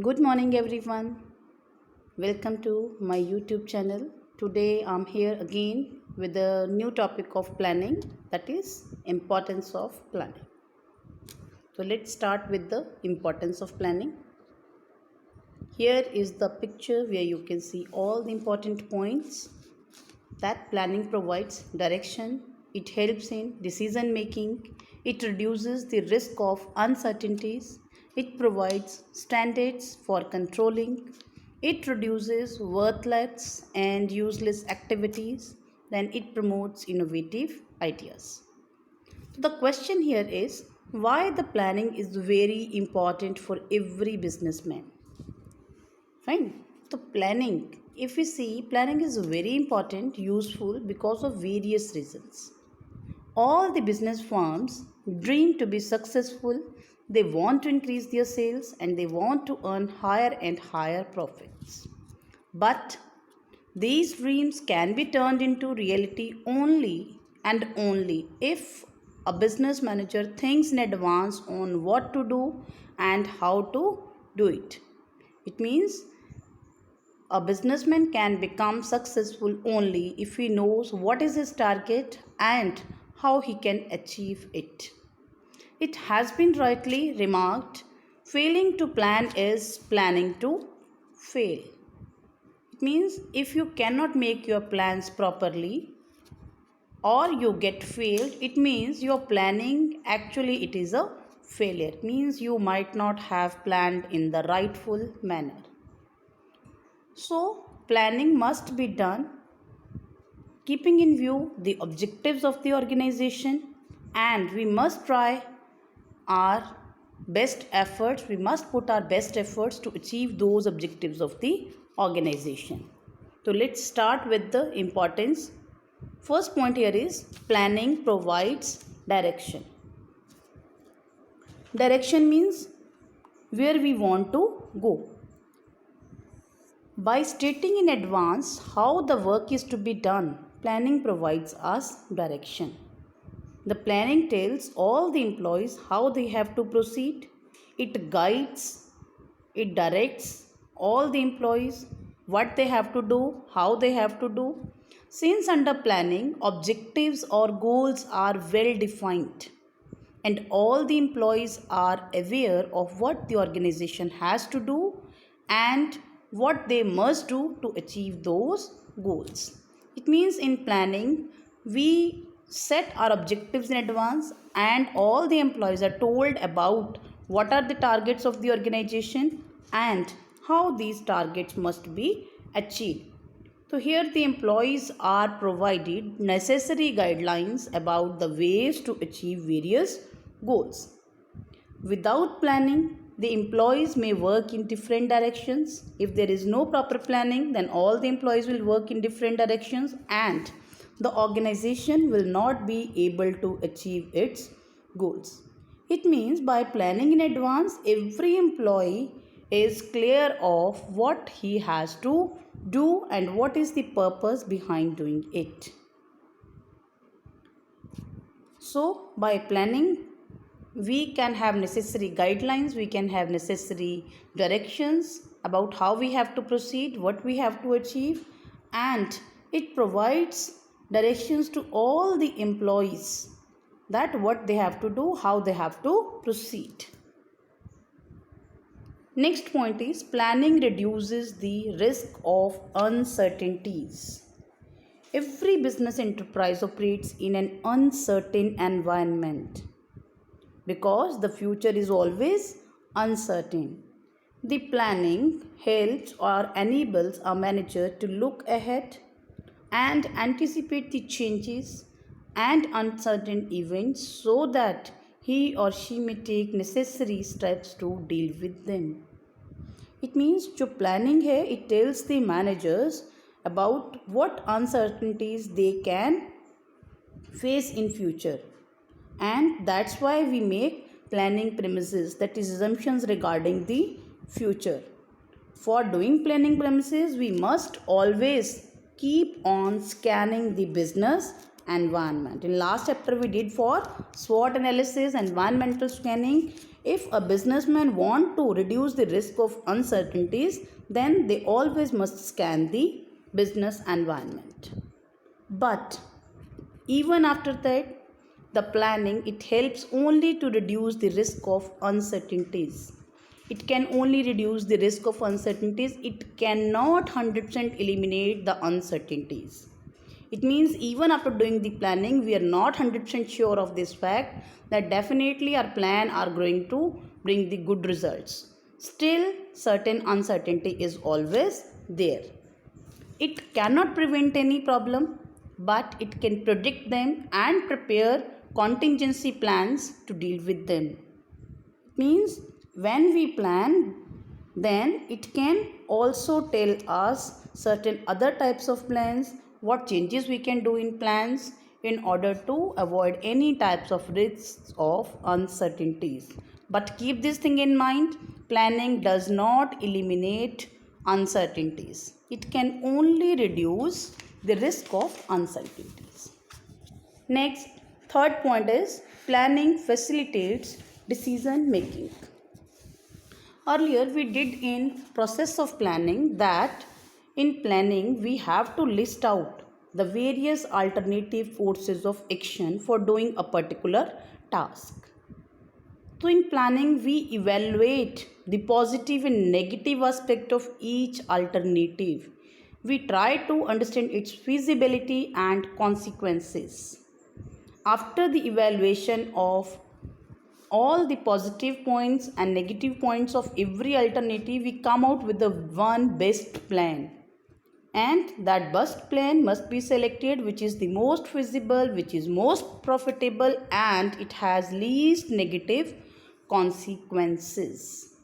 Good morning, everyone. Welcome to my YouTube channel. Today I'm here again with a new topic of planning, that is importance of planning. So let's start with the importance of planning. Here is the picture where you can see all the important points that planning provides direction, it helps in decision making, it reduces the risk of uncertainties, it provides standards for controlling, it reduces worthless and useless activities, then it promotes innovative ideas. So the question here is why the planning is very important for every businessman. Fine. So planning, if we see, planning is very important, useful because of various reasons. All the business firms dream to be successful. They want to increase their sales and they want to earn higher and higher profits. But these dreams can be turned into reality only and only if a business manager thinks in advance on what to do and how to do it. It means a businessman can become successful only if he knows what is his target and how he can achieve it. It has been rightly remarked failing to plan is planning to fail. It means if you cannot make your plans properly or you get failed, it means your planning actually it is a failure. It means you might not have planned in the rightful manner. So, planning must be done keeping in view the objectives of the organization, and we must try our best efforts, we must put our best efforts to achieve those objectives of the organization. So, let's start with the importance. First point here is planning provides direction. Direction means where we want to go. By stating in advance how the work is to be done, planning provides us direction. The planning tells all the employees how they have to proceed. It guides, it directs all the employees what they have to do, how they have to do. Since under planning, objectives or goals are well defined and all the employees are aware of what the organization has to do and what they must do to achieve those goals. It means in planning, we set our objectives in advance and all the employees are told about what are the targets of the organization and how these targets must be achieved. So here the employees are provided necessary guidelines about the ways to achieve various goals. Without planning, the employees may work in different directions. If there is no proper planning, then all the employees will work in different directions and the organization will not be able to achieve its goals. It means by planning in advance, every employee is clear of what he has to do and what is the purpose behind doing it. So, by planning, we can have necessary guidelines, we can have necessary directions about how we have to proceed, what we have to achieve, and it provides directions to all the employees that what they have to do, how they have to proceed. Next point is planning reduces the risk of uncertainties. Every business enterprise operates in an uncertain environment because the future is always uncertain. The planning helps or enables a manager to look ahead and anticipate the changes and uncertain events so that he or she may take necessary steps to deal with them. It means जो planning है, it tells the managers about what uncertainties they can face in future, and that's why we make planning premises, that is assumptions regarding the future. For doing planning premises, we must always keep on scanning the business environment. In last chapter we did for SWOT analysis, environmental scanning. If a businessman want to reduce the risk of uncertainties, then they always must scan the business environment. But even after that, the planning it helps only to reduce the risk of uncertainties. It can only reduce the risk of uncertainties. It cannot 100% eliminate the uncertainties. It means even after doing the planning, we are not 100% sure of this fact that definitely our plan are going to bring the good results. Still, certain uncertainty is always there. It cannot prevent any problem, but it can predict them and prepare contingency plans to deal with them. Means when we plan, then it can also tell us certain other types of plans, what changes we can do in plans in order to avoid any types of risks of uncertainties. But keep this thing in mind, planning does not eliminate uncertainties. It can only reduce the risk of uncertainties. Next, third point is planning facilitates decision making. Earlier we did in process of planning that in planning we have to list out the various alternative courses of action for doing a particular task. So in planning we evaluate the positive and negative aspect of each alternative. We try to understand its feasibility and consequences. After the evaluation of all the positive points and negative points of every alternative, we come out with the one best plan. And that best plan must be selected which is the most feasible, which is most profitable, and it has least negative consequences.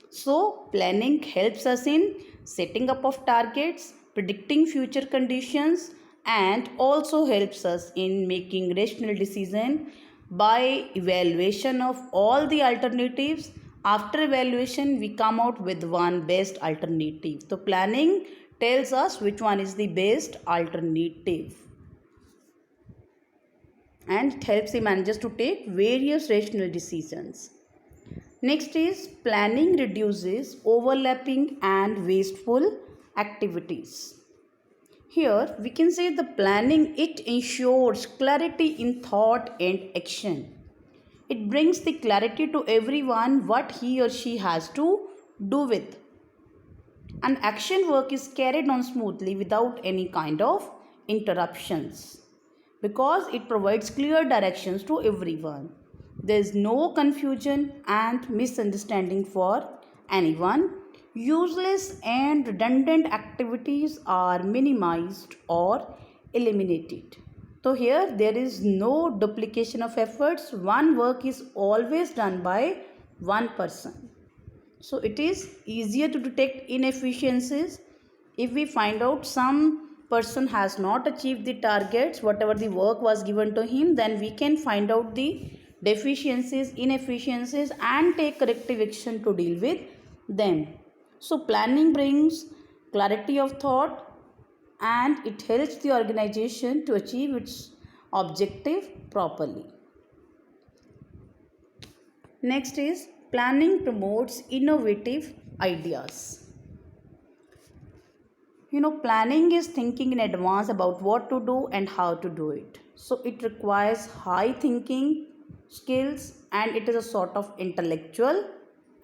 So planning helps us in setting up of targets, predicting future conditions, and also helps us in making rational decision by evaluation of all the alternatives. After evaluation we come out with one best alternative. So planning tells us which one is the best alternative, and it helps the managers to take various rational decisions. Next is planning reduces overlapping and wasteful activities. Here we can say the planning it ensures clarity in thought and action. It brings the clarity to everyone what he or she has to do with. And action work is carried on smoothly without any kind of interruptions because it provides clear directions to everyone. There is no confusion and misunderstanding for anyone. Useless and redundant activities are minimized or eliminated. So here there is no duplication of efforts. One work is always done by one person. So it is easier to detect inefficiencies. If we find out some person has not achieved the targets, whatever the work was given to him, then we can find out the deficiencies, inefficiencies, and take corrective action to deal with them. So planning brings clarity of thought and it helps the organization to achieve its objective properly. Next is planning promotes innovative ideas. Planning is thinking in advance about what to do and how to do it. So it requires high thinking skills and it is a sort of intellectual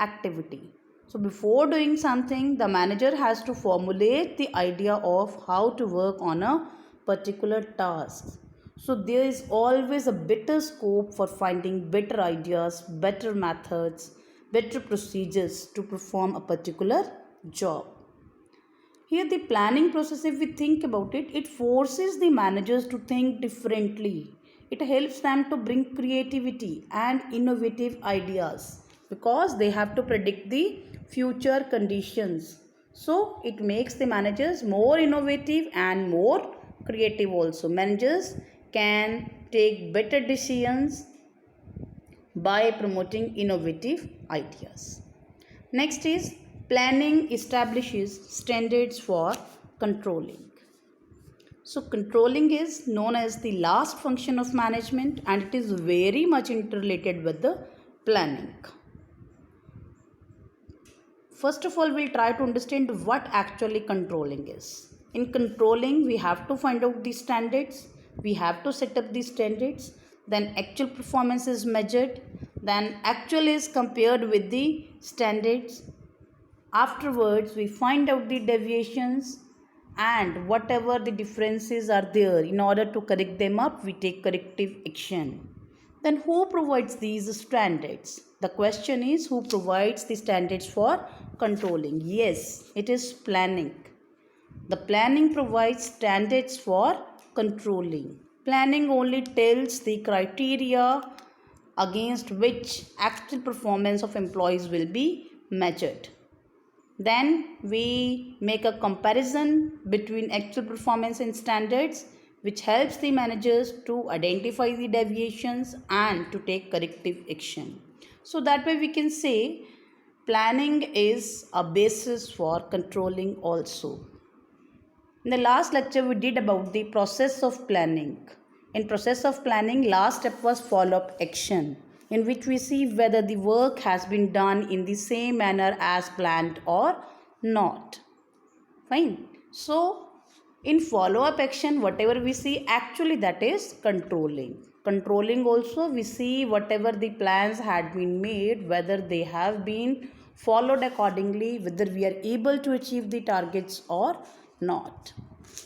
activity. So before doing something, the manager has to formulate the idea of how to work on a particular task. So there is always a better scope for finding better ideas, better methods, better procedures to perform a particular job. Here the planning process, if we think about it, it forces the managers to think differently. It helps them to bring creativity and innovative ideas because they have to predict the future conditions. So it makes the managers more innovative and more creative also. Managers can take better decisions by promoting innovative ideas. Next is planning establishes standards for controlling. So controlling is known as the last function of management and it is very much interrelated with the planning. first of all, we'll try to understand what actually controlling is. In controlling, we have to find out the standards, we have to set up the standards, then actual performance is measured, then actual is compared with the standards. Afterwards, we find out the deviations, and whatever the differences are there, in order to correct them up, we take corrective action. Then who provides these standards? The question is, who provides the standards for controlling? Yes, it is planning. The planning provides standards for controlling. Planning only tells the criteria against which actual performance of employees will be measured. Then we make a comparison between actual performance and standards, which helps the managers to identify the deviations and to take corrective action. So that way we can say planning is a basis for controlling also. In the last lecture, we did about the process of planning. In process of planning, last step was follow-up action, in which we see whether the work has been done in the same manner as planned or not. Fine. So, in follow-up action, whatever we see, actually that is controlling. Controlling also, we see whatever the plans had been made, whether they have been followed accordingly, whether we are able to achieve the targets or not.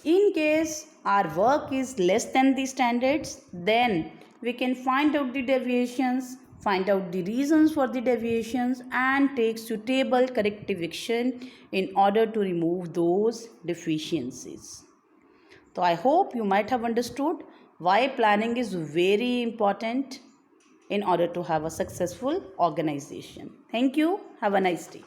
In case our work is less than the standards, then we can find out the deviations, find out the reasons for the deviations, and take suitable corrective action in order to remove those deficiencies. So I hope you might have understood why planning is very important in order to have a successful organization. Thank you. Have a nice day.